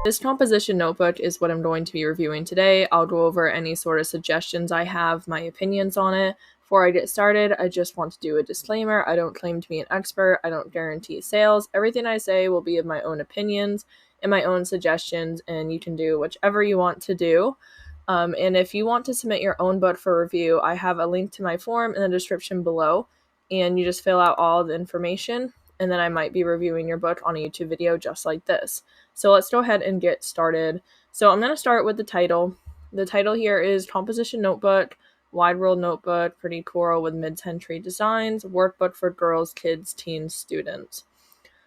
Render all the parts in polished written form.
This composition notebook is what I'm going to be reviewing today. I'll go over any sort of suggestions I have, my opinions on it. Before I get started, I just want to do a disclaimer. I don't claim to be an expert. I don't guarantee sales. Everything I say will be of my own opinions and my own suggestions, and you can do whichever you want to do. And if you want to submit your own book for review, I have a link to my form in the description below, and you just fill out all the information, and then I might be reviewing your book on a YouTube video just like this. So let's go ahead and get started. So I'm going to start with the title. The title here is Composition Notebook, Wide World Notebook, Pretty Coral with Mid-Century Designs, Workbook for Girls, Kids, Teens, Students.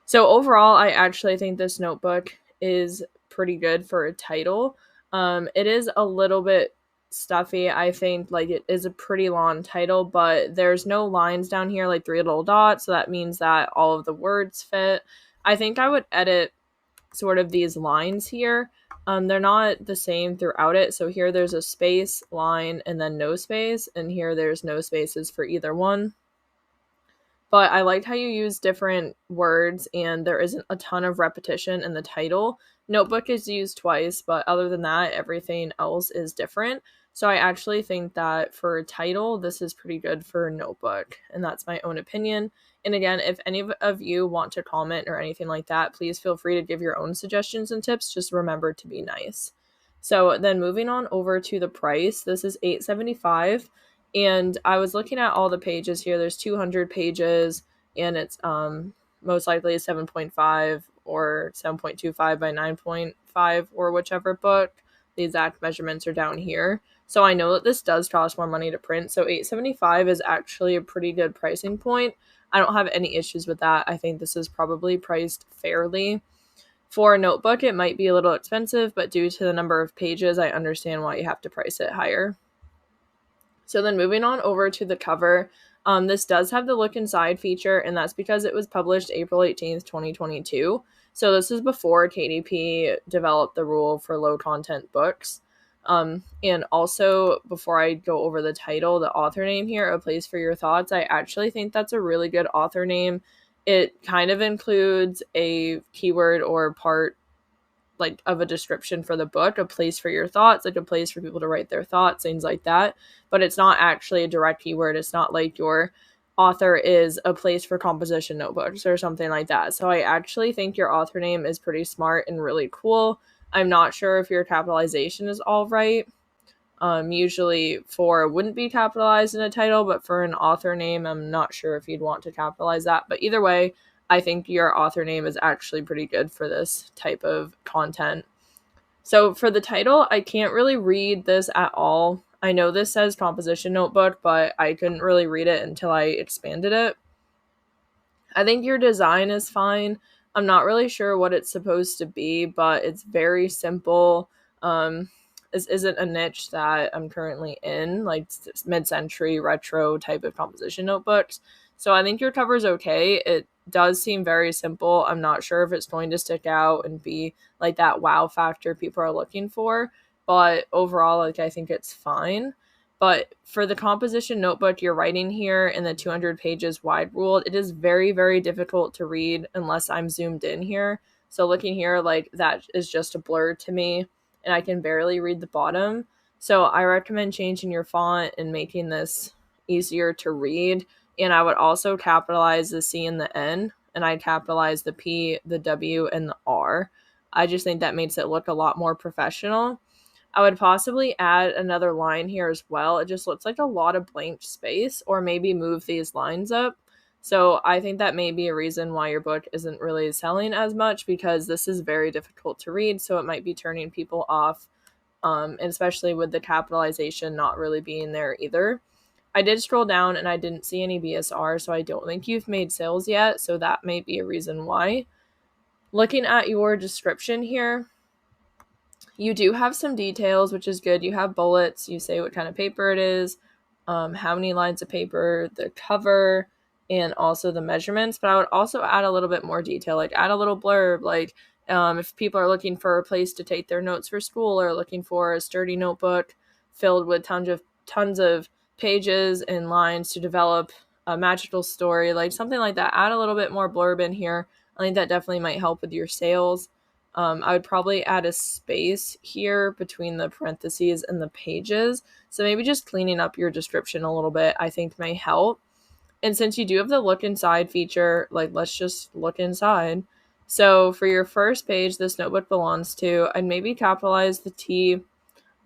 So overall, I actually think this notebook is pretty good for a title. It is a little bit stuffy. I think like it is a pretty long title, but there's no lines down here, like 3 little dots. So that means that all of the words fit. I think I would edit sort of these lines here. They're not the same throughout it. So here there's a space, line, and then no space. And here there's no spaces for either one. But I liked how you use different words and there isn't a ton of repetition in the title. Notebook is used twice, but other than that, everything else is different. So I actually think that for a title, this is pretty good for a notebook, and that's my own opinion. And again, if any of you want to comment or anything like that, please feel free to give your own suggestions and tips. Just remember to be nice. So then moving on over to the price, this is $8.75. And I was looking at all the pages here. There's 200 pages, and it's most likely 7.5 or 7.25 by 9.5 or whichever book. The exact measurements are down here. So I know that this does cost more money to print. So $8.75 is actually a pretty good pricing point. I don't have any issues with that. I think this is probably priced fairly. For a notebook, it might be a little expensive, but due to the number of pages, I understand why you have to price it higher. So then moving on over to the cover, this does have the look inside feature, and that's because it was published April 18th, 2022. So this is before KDP developed the rule for low content books. And also, before I go over the title, the author name here, A Place for Your Thoughts, I actually think that's a really good author name. It kind of includes a keyword or part like of a description for the book, a place for your thoughts, like a place for people to write their thoughts, things like that. But it's not actually a direct keyword. It's not like your author is a place for composition notebooks or something like that. So I actually think your author name is pretty smart and really cool. I'm not sure if your capitalization is all right. Usually for wouldn't be capitalized in a title, but for an author name, I'm not sure if you'd want to capitalize that. But either way, I think your author name is actually pretty good for this type of content. So for the title, I can't really read this at all. I know this says composition notebook, but I couldn't really read it until I expanded it. I think your design is fine. I'm not really sure what it's supposed to be, but it's very simple. This isn't a niche that I'm currently in, like mid-century retro type of composition notebooks. So I think your cover is okay. It does seem very simple. I'm not sure if it's going to stick out and be like that wow factor people are looking for, but overall, like I think it's fine. But for the composition notebook you're writing here in the 200 pages wide rule, it is very, very difficult to read unless I'm zoomed in here. So looking here, like that is just a blur to me, and I can barely read the bottom. So I recommend changing your font and making this easier to read. And I would also capitalize the C and the N, and I'd capitalize the P, the W, and the R. I just think that makes it look a lot more professional. I would possibly add another line here as well. It just looks like a lot of blank space, or maybe move these lines up. So I think that may be a reason why your book isn't really selling as much, because this is very difficult to read, so it might be turning people off, and especially with the capitalization not really being there either. I did scroll down and I didn't see any BSR, so I don't think you've made sales yet, so that may be a reason why. Looking at your description here, you do have some details, which is good. You have bullets, you say what kind of paper it is, how many lines of paper, the cover, and also the measurements. But I would also add a little bit more detail, like add a little blurb, like if people are looking for a place to take their notes for school, or looking for a sturdy notebook filled with tons of pages and lines to develop a magical story, like something like that. Add a little bit more blurb in here. I think that definitely might help with your sales. I would probably add a space here between the parentheses and the pages. So maybe just cleaning up your description a little bit, I think may help. And since you do have the look inside feature, like let's just look inside. So for your first page, this notebook belongs to, I'd maybe capitalize the T,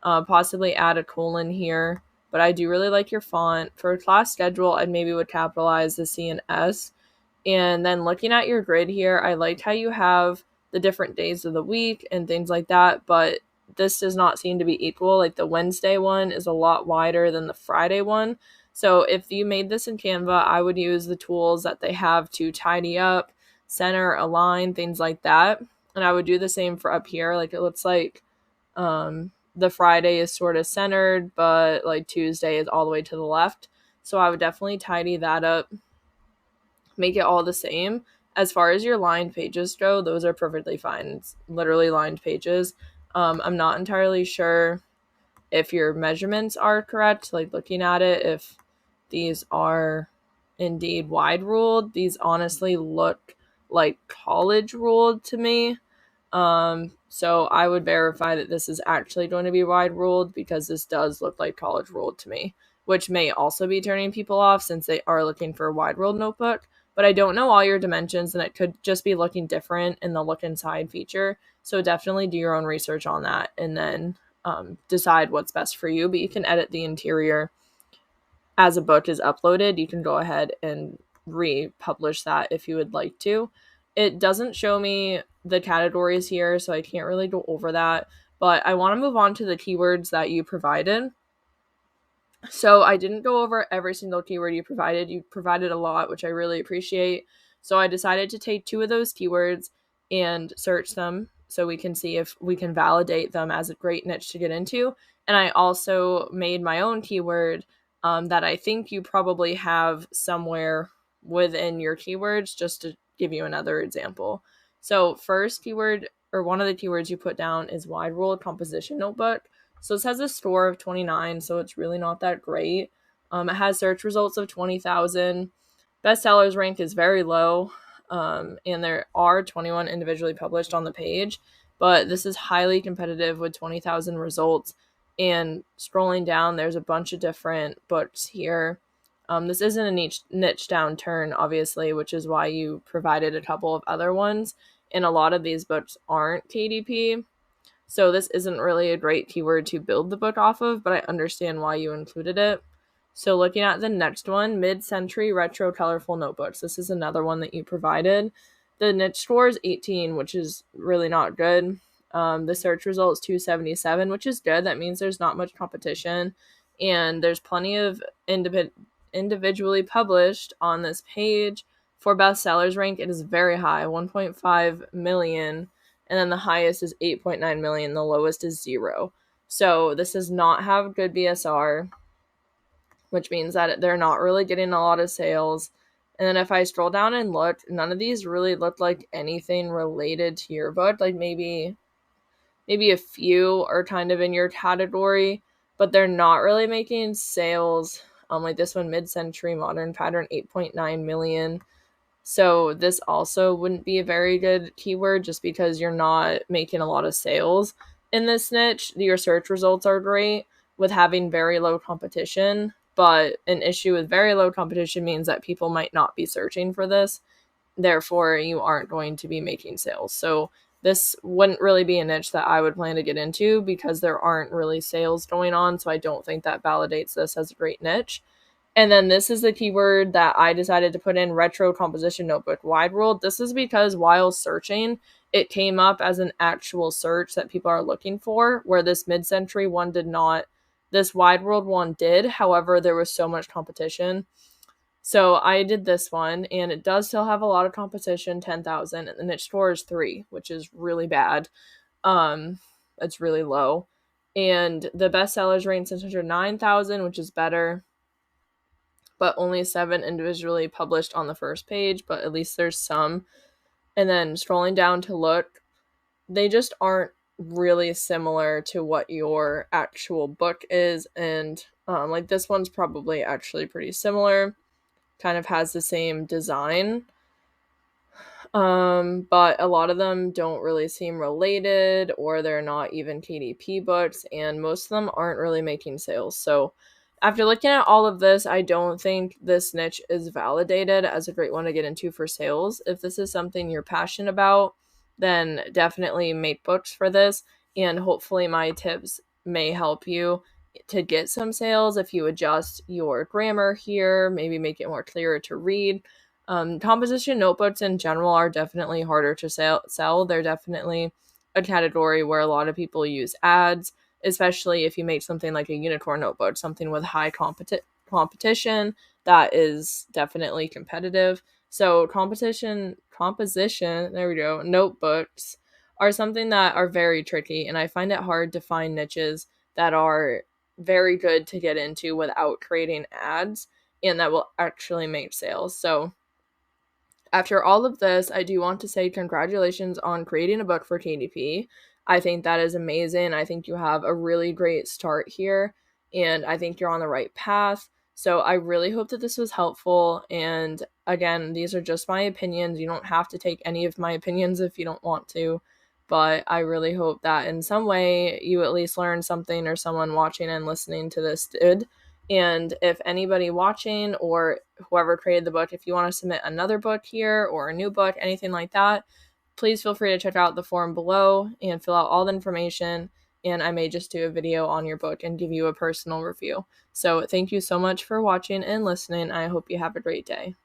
possibly add a colon here. But I do really like your font. For class schedule, I maybe would capitalize the C and S. And then looking at your grid here, I liked how you have the different days of the week and things like that, but this does not seem to be equal. Like the Wednesday one is a lot wider than the Friday one. So if you made this in Canva, I would use the tools that they have to tidy up, center, align, things like that. And I would do the same for up here. Like it looks like the Friday is sort of centered, but like Tuesday is all the way to the left. So I would definitely tidy that up, make it all the same. As far as your lined pages go, those are perfectly fine. It's literally lined pages. I'm not entirely sure if your measurements are correct, like looking at it, if these are indeed wide ruled. These honestly look like college ruled to me. So I would verify that this is actually going to be wide ruled because this does look like college ruled to me, which may also be turning people off since they are looking for a wide ruled notebook. But I don't know all your dimensions, and it could just be looking different in the look inside feature. So definitely do your own research on that and then decide what's best for you. But you can edit the interior as a book is uploaded. You can go ahead and republish that if you would like to. It doesn't show me the categories here, so I can't really go over that. But I want to move on to the keywords that you provided. So I didn't go over every single keyword you provided. You provided a lot, which I really appreciate. So I decided to take 2 of those keywords and search them so we can see if we can validate them as a great niche to get into. And I also made my own keyword that I think you probably have somewhere within your keywords, just to give you another example. So first keyword, or one of the keywords you put down, is wide ruled composition notebook. So this has a score of 29, so it's really not that great. It has search results of 20,000. Bestsellers rank is very low, and there are 21 individually published on the page, but this is highly competitive with 20,000 results. And scrolling down, there's a bunch of different books here. This isn't a niche downturn, obviously, which is why you provided a couple of other ones. And a lot of these books aren't KDP. So this isn't really a great keyword to build the book off of, but I understand why you included it. So looking at the next one, mid-century retro colorful notebooks. This is another one that you provided. The niche score is 18, which is really not good. The search result is 277, which is good. That means there's not much competition, and there's plenty of individually published on this page. For bestsellers rank, it is very high, 1.5 million, and then the highest is 8.9 million. The lowest is 0. So this does not have good BSR, which means that they're not really getting a lot of sales. And then if I scroll down and look, none of these really look like anything related to your book. Like maybe a few are kind of in your category, but they're not really making sales. Like this one, mid-century modern pattern, 8.9 million. So this also wouldn't be a very good keyword just because you're not making a lot of sales in this niche. Your search results are great with having very low competition, but an issue with very low competition means that people might not be searching for this. Therefore, you aren't going to be making sales. So this wouldn't really be a niche that I would plan to get into because there aren't really sales going on. So I don't think that validates this as a great niche. And then this is the keyword that I decided to put in, retro composition notebook wide ruled. This is because while searching, it came up as an actual search that people are looking for, where this mid-century one did not. This wide ruled one did. However, there was so much competition. So I did this one, and it does still have a lot of competition, 10,000, and the niche score is 3, which is really bad. It's really low. And the bestsellers rank 609,000, which is better, but only 7 individually published on the first page, but at least there's some. And then scrolling down to look, they just aren't really similar to what your actual book is. And like this one's probably actually pretty similar, kind of has the same design. But a lot of them don't really seem related, or they're not even KDP books, and most of them aren't really making sales. So after looking at all of this, I don't think this niche is validated as a great one to get into for sales. If this is something you're passionate about, then definitely make books for this, and hopefully my tips may help you to get some sales if you adjust your grammar here, maybe make it more clearer to read. Composition notebooks in general are definitely harder to sell. They're definitely a category where a lot of people use ads, especially if you make something like a unicorn notebook, something with high competition that is definitely competitive. So composition, there we go, notebooks are something that are very tricky, and I find it hard to find niches that are very good to get into without creating ads and that will actually make sales. So after all of this, I do want to say congratulations on creating a book for KDP. I think that is amazing. I think you have a really great start here, and I think you're on the right path. So I really hope that this was helpful. And again, these are just my opinions. You don't have to take any of my opinions if you don't want to. But I really hope that in some way you at least learned something, or someone watching and listening to this did. And if anybody watching or whoever created the book, if you want to submit another book here or a new book, anything like that, please feel free to check out the form below and fill out all the information. And I may just do a video on your book and give you a personal review. So thank you so much for watching and listening. I hope you have a great day.